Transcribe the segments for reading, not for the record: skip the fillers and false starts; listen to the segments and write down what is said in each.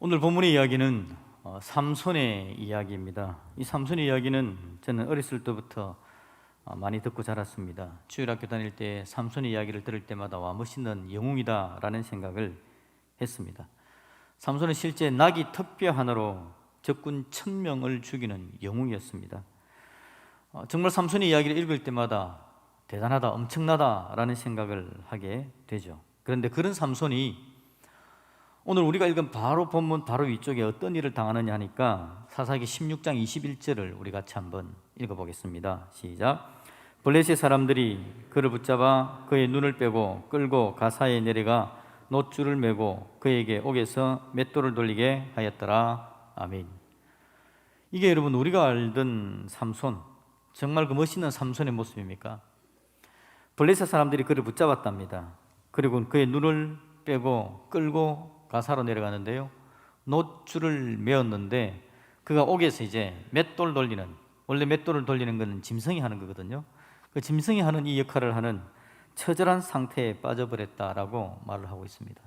오늘 본문의 이야기는 삼손의 이야기입니다. 이 삼손의 이야기는 저는 어렸을 때부터 많이 듣고 자랐습니다. 주일학교 다닐 때 삼손의 이야기를 들을 때마다 와 멋있는 영웅이다라는 생각을 했습니다. 삼손은 실제 나귀 턱뼈 하나로 적군 1000명을 죽이는 영웅이었습니다. 정말 삼손의 이야기를 읽을 때마다 대단하다, 엄청나다라는 생각을 하게 되죠. 그런데 그런 삼손이 오늘 우리가 읽은 바로 본문 바로 위쪽에 어떤 일을 당하느냐 하니까 사사기 16장 21절을 우리 같이 한번 읽어보겠습니다. 시작. 블레셋 사람들이 그를 붙잡아 그의 눈을 빼고 끌고 가사에 내려가 놋줄을 메고 그에게 옥에서 맷돌을 돌리게 하였더라. 아멘. 이게 여러분 우리가 알던 삼손, 정말 그 멋있는 삼손의 모습입니까? 블레셋 사람들이 그를 붙잡았답니다. 그리고 그의 눈을 빼고 끌고 가사로 내려가는데요, 놋줄을 메었는데 그가 옥에서 이제 맷돌 돌리는, 원래 맷돌을 돌리는 것은 짐승이 하는 거거든요. 그 짐승이 하는 이 역할을 하는 처절한 상태에 빠져버렸다라고 말을 하고 있습니다.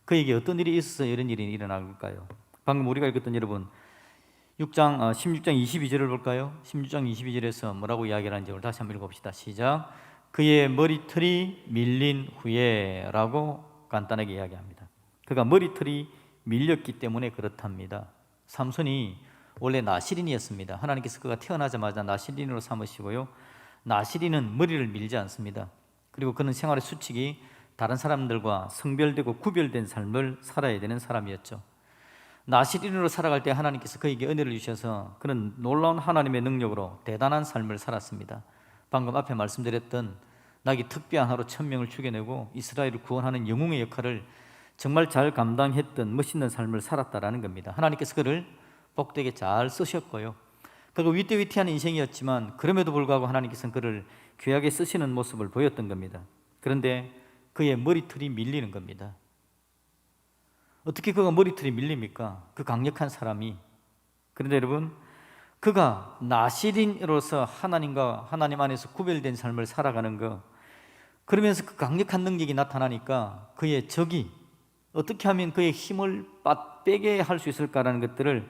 그에게 어떤 일이 있어서 이런 일이 일어날까요? 방금 우리가 읽었던 여러분 16장 22절을 볼까요? 16장 22절에서 뭐라고 이야기를 하는지 다시 한번 읽어봅시다. 시작. 그의 머리털이 밀린 후에 라고 간단하게 이야기합니다. 그가 머리털이 밀렸기 때문에 그렇답니다. 삼손이 원래 나시린이었습니다. 하나님께서 그가 태어나자마자 나시린으로 삼으시고요, 나시린은 머리를 밀지 않습니다. 그리고 그는 생활의 수칙이 다른 사람들과 성별되고 구별된 삶을 살아야 되는 사람이었죠. 나시린으로 살아갈 때 하나님께서 그에게 은혜를 주셔서 그는 놀라운 하나님의 능력으로 대단한 삶을 살았습니다. 방금 앞에 말씀드렸던 나귀 턱뼈 하나로 1000명을 죽여내고 이스라엘을 구원하는 영웅의 역할을 정말 잘 감당했던 멋있는 삶을 살았다라는 겁니다. 하나님께서 그를 복되게 잘 쓰셨고요, 그가 위태위태한 인생이었지만 그럼에도 불구하고 하나님께서는 그를 귀하게 쓰시는 모습을 보였던 겁니다. 그런데 그의 머리털이 밀리는 겁니다. 어떻게 그가 머리털이 밀립니까? 그 강력한 사람이. 그런데 여러분, 그가 나시린으로서 하나님과 하나님 안에서 구별된 삶을 살아가는 것, 그러면서 그 강력한 능력이 나타나니까 그의 적이 어떻게 하면 그의 힘을 빼게 할 수 있을까라는 것들을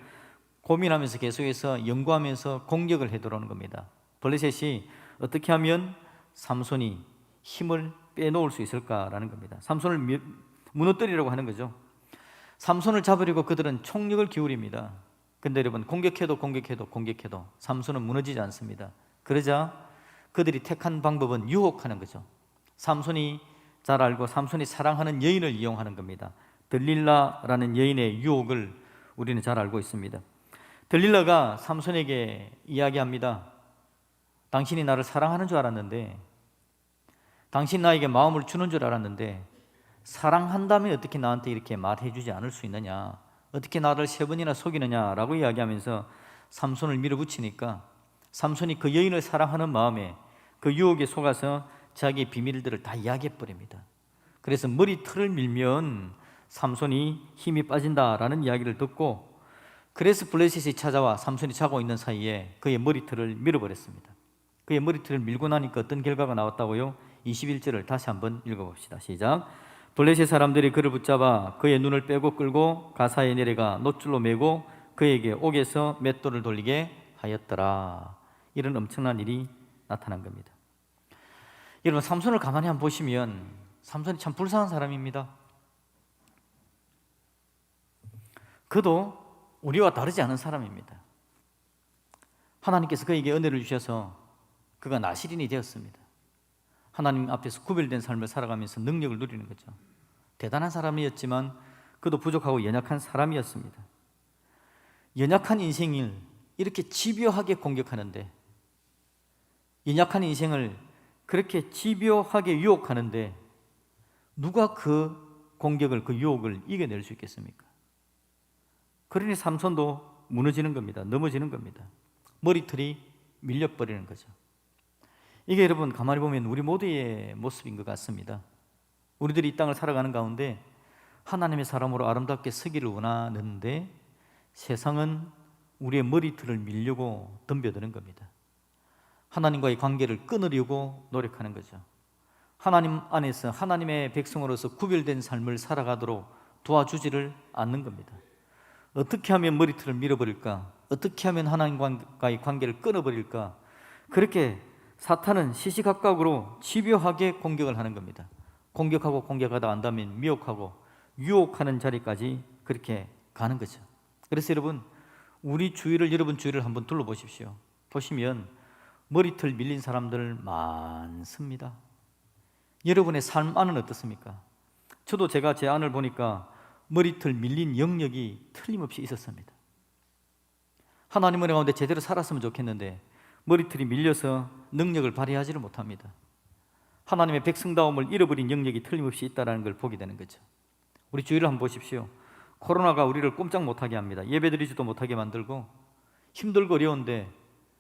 고민하면서 계속해서 연구하면서 공격을 해 들어오는 겁니다. 블레셋이 어떻게 하면 삼손이 힘을 빼놓을 수 있을까라는 겁니다. 삼손을 무너뜨리려고 하는 거죠. 삼손을 잡으려고 그들은 총력을 기울입니다. 근데 여러분, 공격해도 삼손은 무너지지 않습니다. 그러자 그들이 택한 방법은 유혹하는 거죠. 삼손이 잘 알고 삼손이 사랑하는 여인을 이용하는 겁니다. 들릴라라는 여인의 유혹을 우리는 잘 알고 있습니다. 들릴라가 삼손에게 이야기합니다. 당신이 나를 사랑하는 줄 알았는데, 당신 나에게 마음을 주는 줄 알았는데, 사랑한다면 어떻게 나한테 이렇게 말해주지 않을 수 있느냐, 어떻게 나를 3번이나 속이느냐라고 이야기하면서 삼손을 밀어붙이니까 삼손이 그 여인을 사랑하는 마음에 그 유혹에 속아서 자기의 비밀들을 다 이야기해버립니다. 그래서 머리털을 밀면 삼손이 힘이 빠진다라는 이야기를 듣고, 그래서 블레셋이 찾아와 삼손이 자고 있는 사이에 그의 머리털을 밀어버렸습니다. 그의 머리털을 밀고 나니까 어떤 결과가 나왔다고요? 21절을 다시 한번 읽어봅시다. 시작. 블레셋 사람들이 그를 붙잡아 그의 눈을 빼고 끌고 가사에 내려가 놋줄로 메고 그에게 옥에서 맷돌을 돌리게 하였더라. 이런 엄청난 일이 나타난 겁니다. 여러분, 삼손을 가만히 한번 보시면 삼손이 참 불쌍한 사람입니다. 그도 우리와 다르지 않은 사람입니다. 하나님께서 그에게 은혜를 주셔서 그가 나시린이 되었습니다. 하나님 앞에서 구별된 삶을 살아가면서 능력을 누리는 거죠. 대단한 사람이었지만 그도 부족하고 연약한 사람이었습니다. 연약한 인생을 이렇게 집요하게 공격하는데, 연약한 인생을 그렇게 집요하게 유혹하는데 누가 그 공격을, 그 유혹을 이겨낼 수 있겠습니까? 그러니 삼손도 무너지는 겁니다. 넘어지는 겁니다. 머리털이 밀려버리는 거죠. 이게 여러분 가만히 보면 우리 모두의 모습인 것 같습니다. 우리들이 이 땅을 살아가는 가운데 하나님의 사람으로 아름답게 서기를 원하는데 세상은 우리의 머리털을 밀려고 덤벼드는 겁니다. 하나님과의 관계를 끊으려고 노력하는 거죠. 하나님 안에서 하나님의 백성으로서 구별된 삶을 살아가도록 도와주지를 않는 겁니다. 어떻게 하면 머리털을 밀어버릴까? 어떻게 하면 하나님과의 관계를 끊어버릴까? 그렇게 사탄은 시시각각으로 집요하게 공격을 하는 겁니다. 공격하고 공격하다 안 되면 미혹하고 유혹하는 자리까지 그렇게 가는 거죠. 그래서 여러분, 여러분 주위를 한번 둘러보십시오. 보시면 머리털 밀린 사람들 많습니다. 여러분의 삶 안은 어떻습니까? 저도 제가 제 안을 보니까 머리털 밀린 영역이 틀림없이 있었습니다. 하나님 은혜 가운데 제대로 살았으면 좋겠는데 머리털이 밀려서 능력을 발휘하지를 못합니다. 하나님의 백성다움을 잃어버린 영역이 틀림없이 있다는 걸 보게 되는 거죠. 우리 주위를 한번 보십시오. 코로나가 우리를 꼼짝 못하게 합니다. 예배드리지도 못하게 만들고 힘들고 어려운데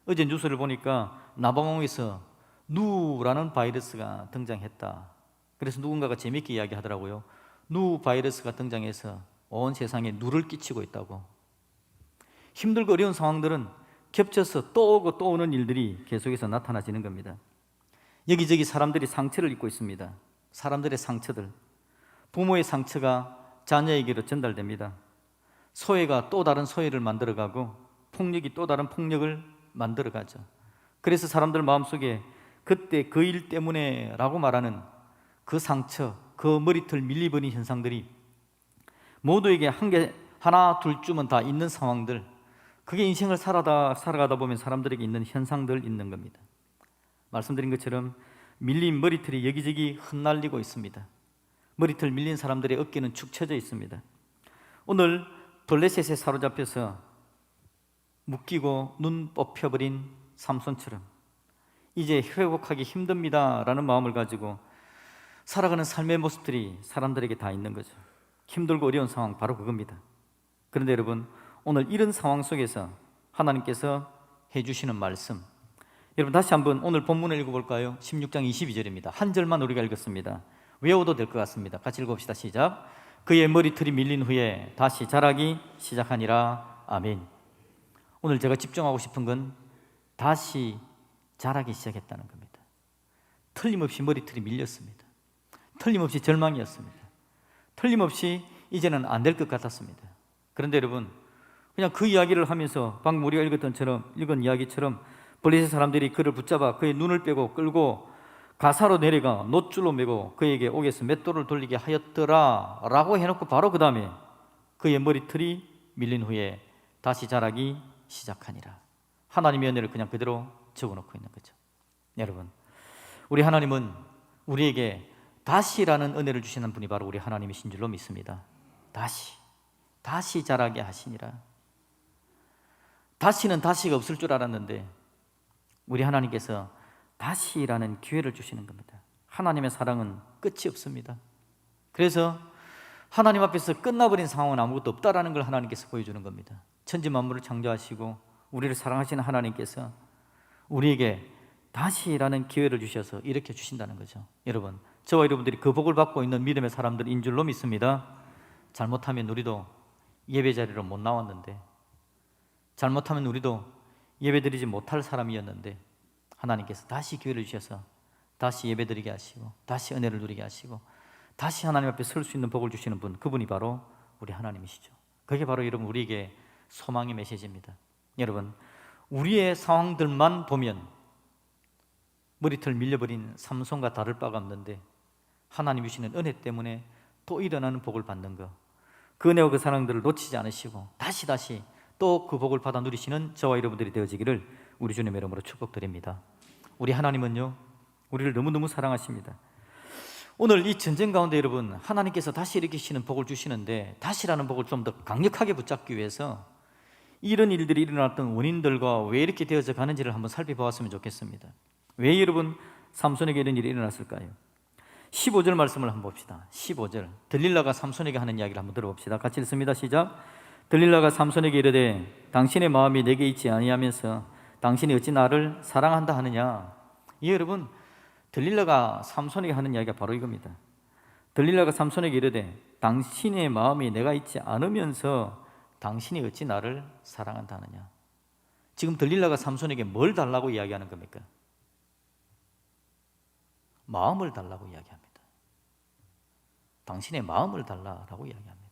어제 뉴스를 보니까 나방홍에서 누라는 바이러스가 등장했다. 그래서 누군가가 재밌게 이야기하더라고요. 누 바이러스가 등장해서 온 세상에 누를 끼치고 있다고. 힘들고 어려운 상황들은 겹쳐서 또 오고 또 오는 일들이 계속해서 나타나지는 겁니다. 여기저기 사람들이 상처를 입고 있습니다. 사람들의 상처들, 부모의 상처가 자녀에게로 전달됩니다. 소외가 또 다른 소외를 만들어가고 폭력이 또 다른 폭력을 만들어가죠. 그래서 사람들 마음속에 그때 그 일 때문에 라고 말하는 그 상처, 그 머리털 밀리버린 현상들이 모두에게 하나 둘쯤은 다 있는 상황들, 그게 인생을 살아가다 보면 사람들에게 있는 현상들 있는 겁니다. 말씀드린 것처럼 밀린 머리털이 여기저기 흩날리고 있습니다. 머리털 밀린 사람들의 어깨는 축 처져 있습니다. 오늘 블레셋에 사로잡혀서 묶이고 눈 뽑혀버린 삼손처럼 이제 회복하기 힘듭니다 라는 마음을 가지고 살아가는 삶의 모습들이 사람들에게 다 있는 거죠. 힘들고 어려운 상황, 바로 그겁니다. 그런데 여러분, 오늘 이런 상황 속에서 하나님께서 해주시는 말씀, 여러분 다시 한번 오늘 본문을 읽어볼까요? 16장 22절입니다. 한 절만 우리가 읽었습니다. 외워도 될 것 같습니다. 같이 읽어봅시다. 시작. 그의 머리털이 밀린 후에 다시 자라기 시작하니라. 아멘. 오늘 제가 집중하고 싶은 건 다시 자라기 시작했다는 겁니다. 틀림없이 머리털이 밀렸습니다. 틀림없이 절망이었습니다. 틀림없이 이제는 안 될 것 같았습니다. 그런데 여러분, 그냥 그 이야기를 하면서 방금 우리가 읽은 이야기처럼 블레셋 사람들이 그를 붙잡아 그의 눈을 빼고 끌고 가사로 내려가 놋줄로 매고 그에게 옥에서 맷돌을 돌리게 하였더라 라고 해놓고 바로 그 다음에 그의 머리털이 밀린 후에 다시 자라기 시작하니라. 하나님의 은혜를 그냥 그대로 적어놓고 있는 거죠. 여러분, 우리 하나님은 우리에게 다시라는 은혜를 주시는 분이 바로 우리 하나님이신 줄로 믿습니다. 다시 자라게 하시니라. 다시는 다시가 없을 줄 알았는데 우리 하나님께서 다시라는 기회를 주시는 겁니다. 하나님의 사랑은 끝이 없습니다. 그래서 하나님 앞에서 끝나버린 상황은 아무것도 없다라는 걸 하나님께서 보여주는 겁니다. 천지 만물을 창조하시고 우리를 사랑하시는 하나님께서 우리에게 다시라는 기회를 주셔서 이렇게 주신다는 거죠. 여러분, 저와 여러분들이 그 복을 받고 있는 믿음의 사람들인 줄로 믿습니다. 잘못하면 우리도 예배 자리로 못 나왔는데, 잘못하면 우리도 예배드리지 못할 사람이었는데 하나님께서 다시 기회를 주셔서 다시 예배드리게 하시고 다시 은혜를 누리게 하시고 다시 하나님 앞에 설 수 있는 복을 주시는 분, 그분이 바로 우리 하나님이시죠. 그게 바로 여러분 우리에게 소망의 메시지입니다. 여러분, 우리의 상황들만 보면 머리털 밀려버린 삼손과 다를 바가 없는데 하나님 주시는 은혜 때문에 또 일어나는 복을 받는 것, 그 은혜와 그 사랑들을 놓치지 않으시고 다시 또 그 복을 받아 누리시는 저와 여러분들이 되어지기를 우리 주님의 이름으로 축복드립니다. 우리 하나님은요, 우리를 너무너무 사랑하십니다. 오늘 이 전쟁 가운데 여러분, 하나님께서 다시 일으키시는 복을 주시는데 다시라는 복을 좀 더 강력하게 붙잡기 위해서 이런 일들이 일어났던 원인들과 왜 이렇게 되어져 가는지를 한번 살펴보았으면 좋겠습니다. 왜 여러분 삼손에게 이런 일이 일어났을까요? 15절 말씀을 한번 봅시다. 15절, 들릴라가 삼손에게 하는 이야기를 한번 들어봅시다. 같이 읽습니다. 시작. 들릴라가 삼손에게 이르되 당신의 마음이 내게 있지 아니하면서 당신이 어찌 나를 사랑한다 하느냐. 이 여러분, 들릴라가 삼손에게 하는 이야기가 바로 이겁니다. 들릴라가 삼손에게 이르되 당신의 마음이 내가 있지 않으면서 당신이 어찌 나를 사랑한다 하느냐. 지금 들릴라가 삼손에게 뭘 달라고 이야기하는 겁니까? 마음을 달라고 이야기합니다. 당신의 마음을 달라고 이야기합니다.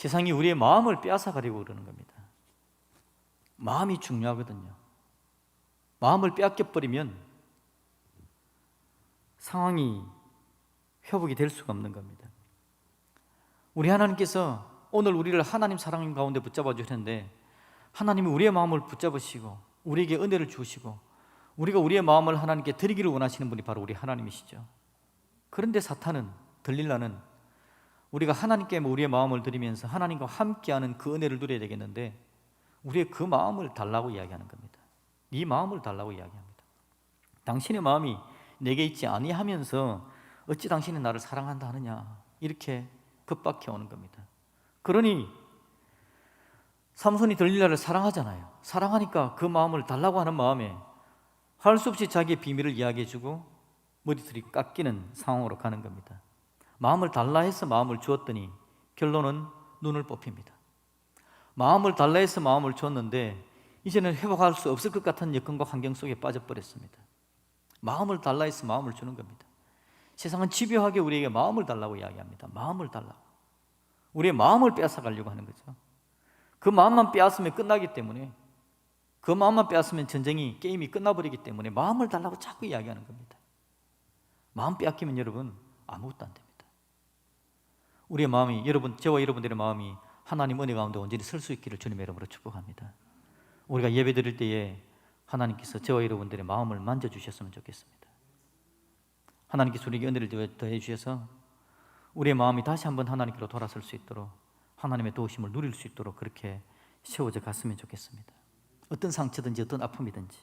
세상이 우리의 마음을 빼앗아 가려고 그러는 겁니다. 마음이 중요하거든요. 마음을 빼앗겨버리면 상황이 회복이 될 수가 없는 겁니다. 우리 하나님께서 오늘 우리를 하나님 사랑 가운데 붙잡아 주셨는데, 하나님이 우리의 마음을 붙잡으시고 우리에게 은혜를 주시고 우리가 우리의 마음을 하나님께 드리기를 원하시는 분이 바로 우리 하나님이시죠. 그런데 사탄은, 들릴라는, 우리가 하나님께 우리의 마음을 드리면서 하나님과 함께하는 그 은혜를 누려야 되겠는데 우리의 그 마음을 달라고 이야기하는 겁니다. 네 마음을 달라고 이야기합니다. 당신의 마음이 내게 있지 아니하면서 어찌 당신이 나를 사랑한다 하느냐, 이렇게 급박해 오는 겁니다. 그러니 삼손이 들릴라를 사랑하잖아요. 사랑하니까 그 마음을 달라고 하는 마음에 할 수 없이 자기의 비밀을 이야기해주고 머리털이 깎이는 상황으로 가는 겁니다. 마음을 달라 해서 마음을 주었더니 결론은 눈을 뽑힙니다. 마음을 달라 해서 마음을 줬는데 이제는 회복할 수 없을 것 같은 여건과 환경 속에 빠져버렸습니다. 마음을 달라 해서 마음을 주는 겁니다. 세상은 집요하게 우리에게 마음을 달라고 이야기합니다. 마음을 달라고. 우리의 마음을 빼앗아가려고 하는 거죠. 그 마음만 빼앗으면 끝나기 때문에, 그 마음만 빼앗으면 전쟁이, 게임이 끝나버리기 때문에 마음을 달라고 자꾸 이야기하는 겁니다. 마음 빼앗기면 여러분 아무것도 안 됩니다. 우리의 마음이, 여러분, 저와 여러분들의 마음이 하나님 은혜 가운데 온전히 설 수 있기를 주님의 이름으로 축복합니다. 우리가 예배 드릴 때에 하나님께서 저와 여러분들의 마음을 만져주셨으면 좋겠습니다. 하나님께서 우리에게 은혜를 더해 주셔서 우리의 마음이 다시 한번 하나님께로 돌아설 수 있도록, 하나님의 도우심을 누릴 수 있도록 그렇게 세워져 갔으면 좋겠습니다. 어떤 상처든지 어떤 아픔이든지.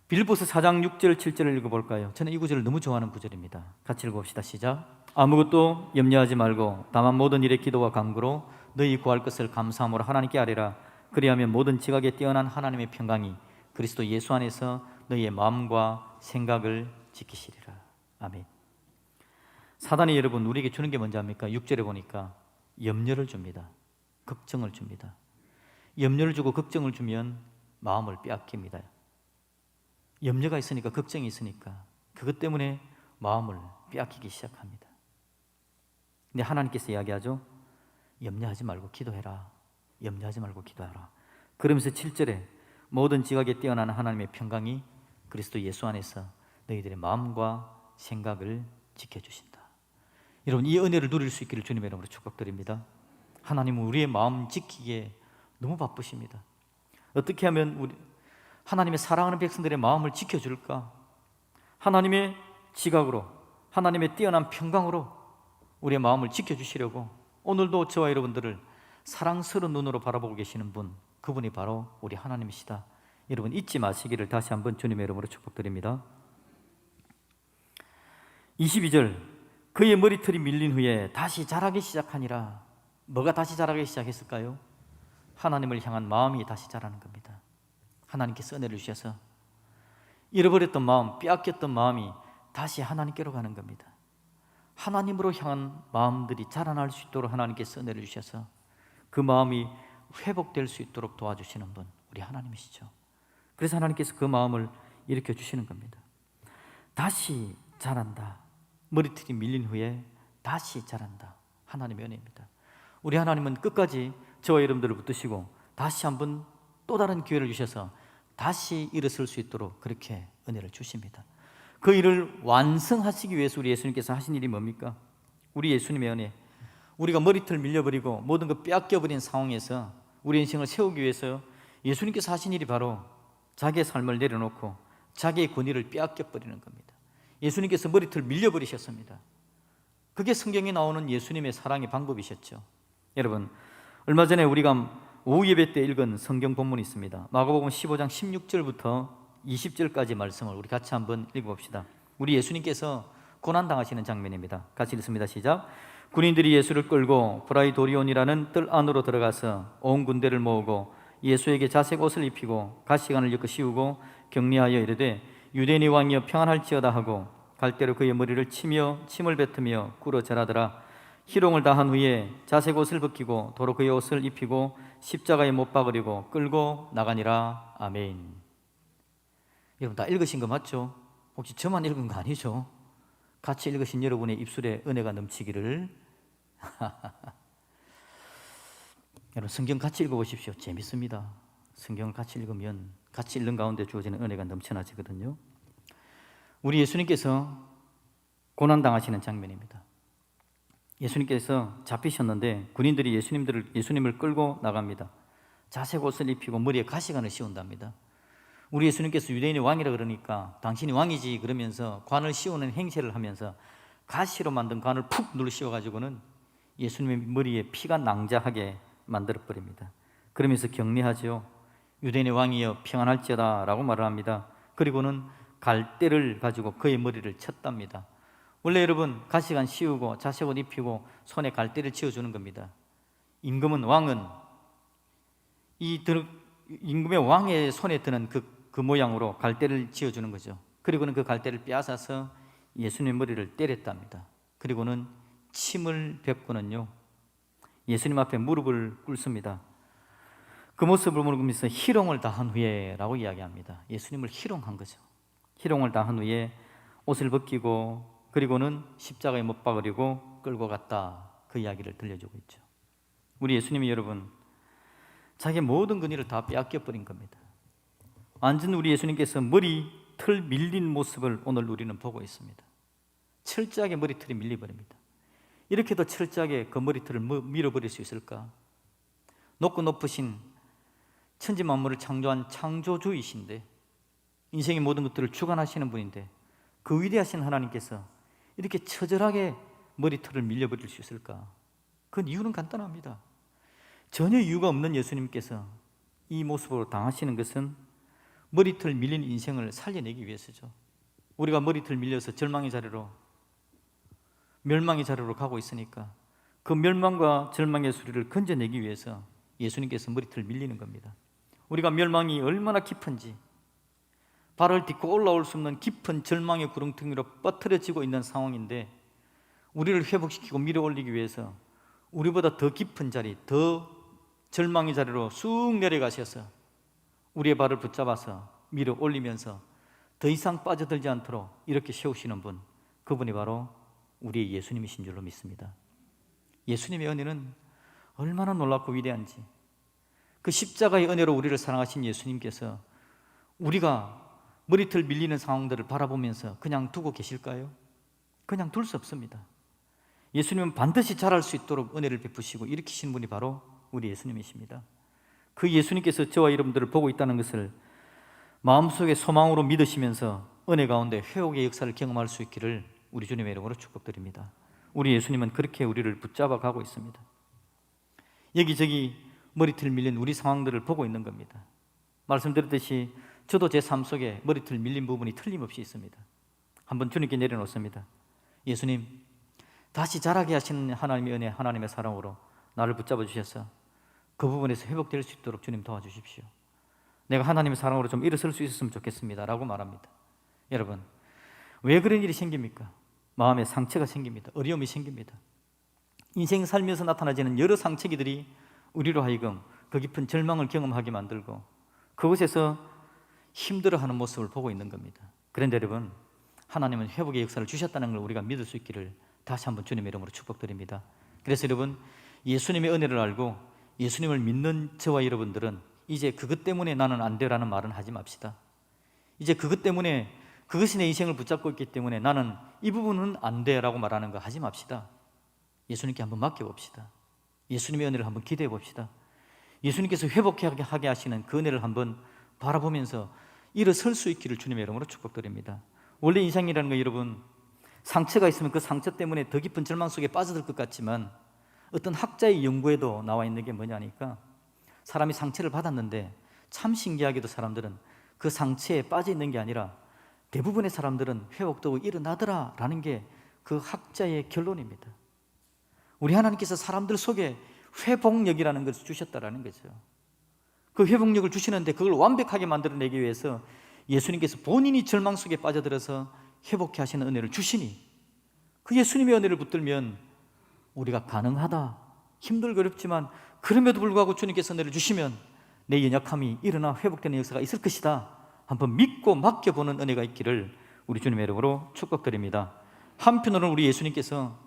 빌립보서 4장 6절 7절을 읽어볼까요? 저는 이 구절을 너무 좋아하는 구절입니다. 같이 읽어봅시다. 시작. 아무것도 염려하지 말고 다만 모든 일에 기도와 간구로 너희 구할 것을 감사함으로 하나님께 아뢰라. 그리하면 모든 지각에 뛰어난 하나님의 평강이 그리스도 예수 안에서 너희의 마음과 생각을 지키시리라. 아멘. 사단이 여러분 우리에게 주는 게 뭔지 압니까? 6절에 보니까 염려를 줍니다. 걱정을 줍니다. 염려를 주고 걱정을 주면 마음을 빼앗깁니다. 염려가 있으니까, 걱정이 있으니까 그것 때문에 마음을 빼앗기기 시작합니다. 근데 하나님께서 이야기하죠. 염려하지 말고 기도해라. 염려하지 말고 기도하라. 그러면서 7절에 모든 지각에 뛰어난 하나님의 평강이 그리스도 예수 안에서 너희들의 마음과 생각을 지켜주신다. 여러분, 이 은혜를 누릴 수 있기를 주님의 이름으로 축복드립니다. 하나님은 우리의 마음 지키기에 너무 바쁘십니다. 어떻게 하면 우리 하나님의 사랑하는 백성들의 마음을 지켜줄까? 하나님의 지각으로, 하나님의 뛰어난 평강으로 우리의 마음을 지켜주시려고 오늘도 저와 여러분들을 사랑스러운 눈으로 바라보고 계시는 분, 그분이 바로 우리 하나님이시다. 여러분 잊지 마시기를 다시 한번 주님의 이름으로 축복드립니다. 22절, 그의 머리털이 밀린 후에 다시 자라기 시작하니라. 뭐가 다시 자라기 시작했을까요? 하나님을 향한 마음이 다시 자라는 겁니다. 하나님께서 은혜를 주셔서 잃어버렸던 마음, 빼앗겼던 마음이 다시 하나님께로 가는 겁니다. 하나님으로 향한 마음들이 자라날 수 있도록 하나님께서 은혜를 주셔서 그 마음이 회복될 수 있도록 도와주시는 분, 우리 하나님이시죠. 그래서 하나님께서 그 마음을 일으켜 주시는 겁니다. 다시 자란다. 머리털이 밀린 후에 다시 자란다. 하나님의 은혜입니다. 우리 하나님은 끝까지 저와 여러분들을 붙드시고 다시 한번 또 다른 기회를 주셔서 다시 일어설 수 있도록 그렇게 은혜를 주십니다. 그 일을 완성하시기 위해서 우리 예수님께서 하신 일이 뭡니까? 우리 예수님의 은혜, 우리가 머리털 밀려버리고 모든 것 빼앗겨버린 상황에서 우리 인생을 세우기 위해서 예수님께서 하신 일이 바로 자기의 삶을 내려놓고 자기의 권위를 빼앗겨버리는 겁니다. 예수님께서 머리털 밀려버리셨습니다. 그게 성경에 나오는 예수님의 사랑의 방법이셨죠. 여러분, 얼마 전에 우리가 오후 예배 때 읽은 성경 본문이 있습니다. 마가복음 15장 16절부터 20절까지 말씀을 우리 같이 한번 읽어봅시다. 우리 예수님께서 고난당하시는 장면입니다. 같이 읽습니다. 시작. 군인들이 예수를 끌고 브라이도리온이라는 뜰 안으로 들어가서 온 군대를 모으고 예수에게 자색 옷을 입히고 가시관을 엮어 씌우고 격리하여 이르되 유대인의 왕이여 평안할지어다 하고 갈대로 그의 머리를 치며 침을 뱉으며 꿇어 절하더라. 희롱을 다한 후에 자색 옷을 벗기고 도로 그의 옷을 입히고 십자가에 못 박으려고 끌고 나가니라. 아멘. 여러분 다 읽으신 거 맞죠? 혹시 저만 읽은 거 아니죠? 같이 읽으신 여러분의 입술에 은혜가 넘치기를 여러분 성경 같이 읽어보십시오. 재밌습니다. 성경을 같이 읽으면 같이 읽는 가운데 주어지는 은혜가 넘쳐나지거든요. 우리 예수님께서 고난당하시는 장면입니다. 예수님께서 잡히셨는데 군인들이 예수님을 끌고 나갑니다. 자색 옷을 입히고 머리에 가시관을 씌운답니다. 우리 예수님께서 유대인의 왕이라 그러니까 당신이 왕이지 그러면서 관을 씌우는 행세를 하면서 가시로 만든 관을 푹 눌러 씌워가지고는 예수님의 머리에 피가 낭자하게 만들어버립니다. 그러면서 격려하죠. 유대인의 왕이여 평안할지어다 라고 말을 합니다. 그리고는 갈대를 가지고 그의 머리를 쳤답니다. 원래 여러분 가시관 씌우고 자색옷 입히고 손에 갈대를 쥐어주는 겁니다. 왕은 임금의 왕의 손에 드는 그 모양으로 갈대를 쥐어주는 거죠. 그리고는 그 갈대를 빼앗아서 예수님의 머리를 때렸답니다. 그리고는 침을 뱉고는요 예수님 앞에 무릎을 꿇습니다. 그 모습을 보면서 희롱을 다한 후에 라고 이야기합니다. 예수님을 희롱한 거죠. 희롱을 다한 후에 옷을 벗기고 그리고는 십자가에 못 박으려고 끌고 갔다, 그 이야기를 들려주고 있죠. 우리 예수님이 여러분 자기의 모든 근위를 다 빼앗겨버린 겁니다. 완전 우리 예수님께서 머리털 밀린 모습을 오늘 우리는 보고 있습니다. 철저하게 머리털이 밀려버립니다. 이렇게도 철저하게 그 머리털을 밀어버릴 수 있을까? 높고 높으신 천지 만물을 창조한 창조주이신데 인생의 모든 것들을 주관하시는 분인데 그 위대하신 하나님께서 이렇게 처절하게 머리털을 밀려버릴 수 있을까? 그 이유는 간단합니다. 전혀 이유가 없는 예수님께서 이 모습으로 당하시는 것은 머리털 밀린 인생을 살려내기 위해서죠. 우리가 머리털 밀려서 멸망의 자리로 가고 있으니까 그 멸망과 절망의 소리를 건져내기 위해서 예수님께서 머리털 밀리는 겁니다. 우리가 멸망이 얼마나 깊은지, 발을 딛고 올라올 수 없는 깊은 절망의 구렁텅이로 빠뜨려지고 있는 상황인데 우리를 회복시키고 밀어올리기 위해서 우리보다 더 깊은 자리, 더 절망의 자리로 쑥 내려가셔서 우리의 발을 붙잡아서 밀어올리면서 더 이상 빠져들지 않도록 이렇게 세우시는 분, 그분이 바로 우리의 예수님이신 줄로 믿습니다. 예수님의 은혜는 얼마나 놀랍고 위대한지, 그 십자가의 은혜로 우리를 사랑하신 예수님께서 우리가 머리털 밀리는 상황들을 바라보면서 그냥 두고 계실까요? 그냥 둘 수 없습니다. 예수님은 반드시 잘할 수 있도록 은혜를 베푸시고 일으키신 분이 바로 우리 예수님이십니다. 그 예수님께서 저와 여러분들을 보고 있다는 것을 마음속에 소망으로 믿으시면서 은혜 가운데 회복의 역사를 경험할 수 있기를 우리 주님의 이름으로 축복드립니다. 우리 예수님은 그렇게 우리를 붙잡아 가고 있습니다. 여기저기 머리털 밀린 우리 상황들을 보고 있는 겁니다. 말씀드렸듯이 저도 제 삶 속에 머리털 밀린 부분이 틀림없이 있습니다. 한번 주님께 내려놓습니다. 예수님, 다시 자라게 하시는 하나님의 은혜, 하나님의 사랑으로 나를 붙잡아 주셔서 그 부분에서 회복될 수 있도록 주님 도와주십시오. 내가 하나님의 사랑으로 좀 일어설 수 있었으면 좋겠습니다 라고 말합니다. 여러분, 왜 그런 일이 생깁니까? 마음에 상처가 생깁니다. 어려움이 생깁니다. 인생 살면서 나타나지는 여러 상처기들이 우리로 하여금 그 깊은 절망을 경험하게 만들고 그곳에서 힘들어하는 모습을 보고 있는 겁니다. 그런데 여러분, 하나님은 회복의 역사를 주셨다는 걸 우리가 믿을 수 있기를 다시 한번 주님의 이름으로 축복드립니다. 그래서 여러분, 예수님의 은혜를 알고 예수님을 믿는 저와 여러분들은 이제 그것 때문에 나는 안 돼라는 말은 하지 맙시다. 이제 그것 때문에 그것이 내 인생을 붙잡고 있기 때문에 나는 이 부분은 안 돼라고 말하는 거 하지 맙시다. 예수님께 한번 맡겨봅시다. 예수님의 은혜를 한번 기대해 봅시다. 예수님께서 회복하게 하시는 그 은혜를 한번 바라보면서 일어설 수 있기를 주님의 이름으로 축복드립니다. 원래 인생이라는 거 여러분, 상처가 있으면 그 상처 때문에 더 깊은 절망 속에 빠져들 것 같지만 어떤 학자의 연구에도 나와 있는 게 뭐냐니까 사람이 상처를 받았는데 참 신기하게도 사람들은 그 상처에 빠져 있는 게 아니라 대부분의 사람들은 회복되고 일어나더라라는 게 그 학자의 결론입니다. 우리 하나님께서 사람들 속에 회복력이라는 것을 주셨다라는 거죠. 그 회복력을 주시는데 그걸 완벽하게 만들어내기 위해서 예수님께서 본인이 절망 속에 빠져들어서 회복해 하시는 은혜를 주시니 그 예수님의 은혜를 붙들면 우리가 가능하다, 힘들고 어렵지만 그럼에도 불구하고 주님께서 은혜를 주시면 내 연약함이 일어나 회복되는 역사가 있을 것이다, 한번 믿고 맡겨보는 은혜가 있기를 우리 주님의 이름으로 축복드립니다. 한편으로는 우리 예수님께서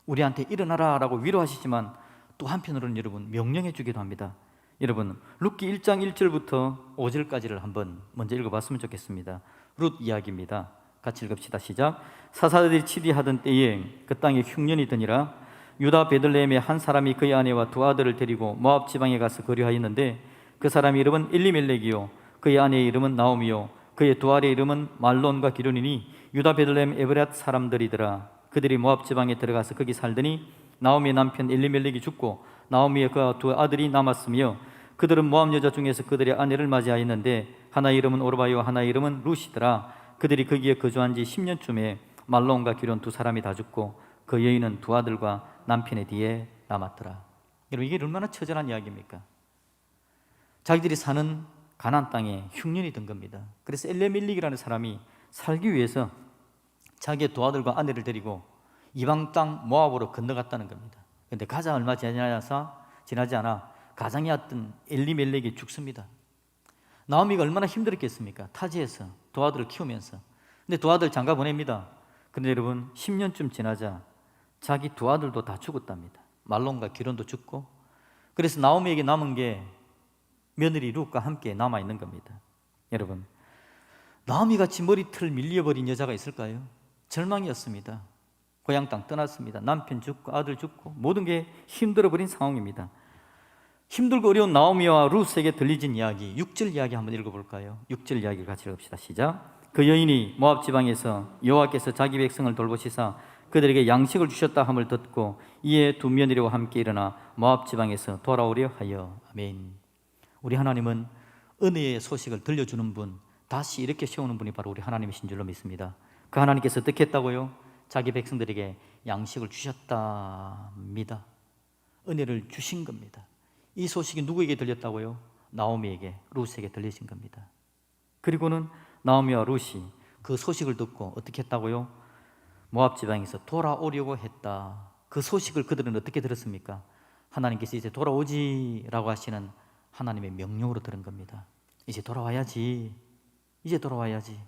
우리한테 일어나라 라고 위로하시지만 또 한편으로는 여러분 명령해 주기도 합니다. 여러분 룻기 1장 1절부터 5절까지를 한번 먼저 읽어봤으면 좋겠습니다. 룻 이야기입니다. 같이 읽읍시다. 시작. 사사들이 치리하던 때에 그 땅에 흉년이 드니라. 유다 베들레헴의 한 사람이 그의 아내와 두 아들을 데리고 모압 지방에 가서 거류하였는데 그 사람의 이름은 엘리멜렉이요 그의 아내의 이름은 나오미요 그의 두 아들의 이름은 말론과 기륜이니 유다 베들레헴 에브랏 사람들이더라. 그들이 모압 지방에 들어가서 거기 살더니 나오미의 남편 엘리멜렉이 죽고 나오미의 그 두 아들이 남았으며 그들은 모압 여자 중에서 그들의 아내를 맞이하였는데 하나의 이름은 오르바요 하나의 이름은 룻이더라. 그들이 거기에 거주한 지 10년쯤에 말론과 기륜 두 사람이 다 죽고 그 여인은 두 아들과 남편의 뒤에 남았더라. 여러분 이게 얼마나 처절한 이야기입니까? 자기들이 사는 가나안 땅에 흉년이 든 겁니다. 그래서 엘레멜릭이라는 사람이 살기 위해서 자기의 두 아들과 아내를 데리고 이방 땅 모압으로 건너갔다는 겁니다. 그런데 가장 얼마 지나지 않아 가장이 왔던 엘리멜렉이 죽습니다. 나오미가 얼마나 힘들었겠습니까? 타지에서 두 아들을 키우면서. 근데 두 아들 장가 보냅니다. 그런데 여러분 10년쯤 지나자 자기 두 아들도 다 죽었답니다. 말론과 기론도 죽고. 그래서 나오미에게 남은 게 며느리 룻과 함께 남아있는 겁니다. 여러분 나오미같이 머리털 밀려버린 여자가 있을까요? 절망이었습니다. 고향 땅 떠났습니다. 남편 죽고 아들 죽고 모든 게 힘들어버린 상황입니다. 힘들고 어려운 나오미와 룻에게 들려진 이야기 6절 이야기 한번 읽어볼까요? 6절 이야기를 같이 읽읍시다. 시작. 그 여인이 모압 지방에서 여호와께서 자기 백성을 돌보시사 그들에게 양식을 주셨다 함을 듣고 이에 두 며느리와 함께 일어나 모압 지방에서 돌아오려 하여. 아멘. 우리 하나님은 은혜의 소식을 들려주는 분, 다시 이렇게 세우는 분이 바로 우리 하나님이신 줄로 믿습니다. 그 하나님께서 어떻게 했다고요? 자기 백성들에게 양식을 주셨답니다. 은혜를 주신 겁니다. 이 소식이 누구에게 들렸다고요? 나오미에게, 룻에게 들리신 겁니다. 그리고는 나오미와 룻이 그 소식을 듣고 어떻게 했다고요? 모압 지방에서 돌아오려고 했다. 그 소식을 그들은 어떻게 들었습니까? 하나님께서 이제 돌아오지라고 하시는 하나님의 명령으로 들은 겁니다. 이제 돌아와야지. 이제 돌아와야지.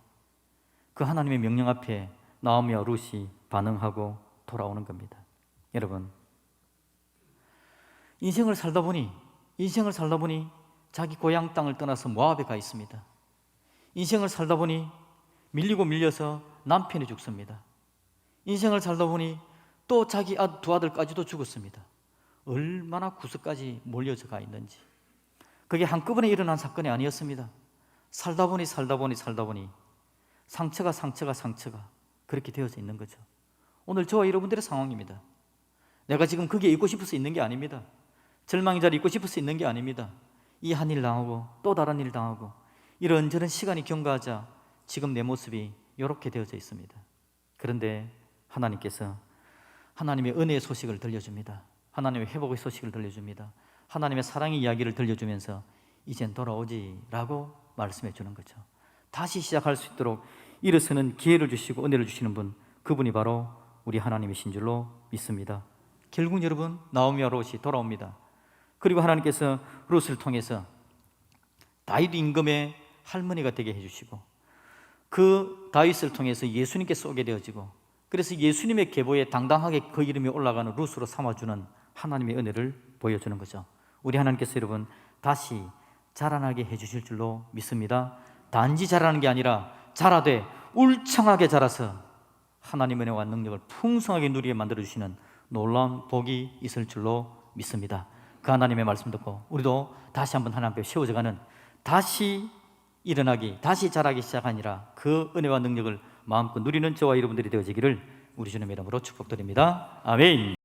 그 하나님의 명령 앞에 나오미와 룻이 반응하고 돌아오는 겁니다. 여러분 인생을 살다 보니 자기 고향 땅을 떠나서 모압에 가 있습니다. 인생을 살다 보니 밀리고 밀려서 남편이 죽습니다. 인생을 살다 보니 또 자기 두 아들까지도 죽었습니다. 얼마나 구석까지 몰려져 가 있는지. 그게 한꺼번에 일어난 사건이 아니었습니다. 살다 보니 상처가 그렇게 되어져 있는 거죠. 오늘 저와 여러분들의 상황입니다. 내가 지금 거기에 있고 싶어서 있는 게 아닙니다. 절망의 자리에 있고 싶어서 있는 게 아닙니다. 이 한 일 당하고 또 다른 일 당하고 이런저런 시간이 경과하자 지금 내 모습이 이렇게 되어져 있습니다. 그런데 하나님께서 하나님의 은혜의 소식을 들려줍니다. 하나님의 회복의 소식을 들려줍니다. 하나님의 사랑의 이야기를 들려주면서 이젠 돌아오지라고 말씀해 주는 거죠. 다시 시작할 수 있도록 일어서는 기회를 주시고 은혜를 주시는 분, 그분이 바로 우리 하나님이신 줄로 믿습니다. 결국 여러분 나오미와 롯이 돌아옵니다. 그리고 하나님께서 롯을 통해서 다윗 임금의 할머니가 되게 해주시고 그 다윗을 통해서 예수님께 쏘게 되어지고 그래서 예수님의 계보에 당당하게 그 이름이 올라가는 롯으로 삼아주는 하나님의 은혜를 보여주는 거죠. 우리 하나님께서 여러분 다시 자라나게 해주실 줄로 믿습니다. 단지 자라는 게 아니라 자라되 울창하게 자라서 하나님의 은혜와 능력을 풍성하게 누리게 만들어주시는 놀라운 복이 있을 줄로 믿습니다. 그 하나님의 말씀 듣고 우리도 다시 한번 하나님 앞에 세워져가는 다시 일어나기, 다시 자라기 시작하니라 그 은혜와 능력을 마음껏 누리는 저와 여러분들이 되어지기를 우리 주님의 이름으로 축복드립니다. 아멘.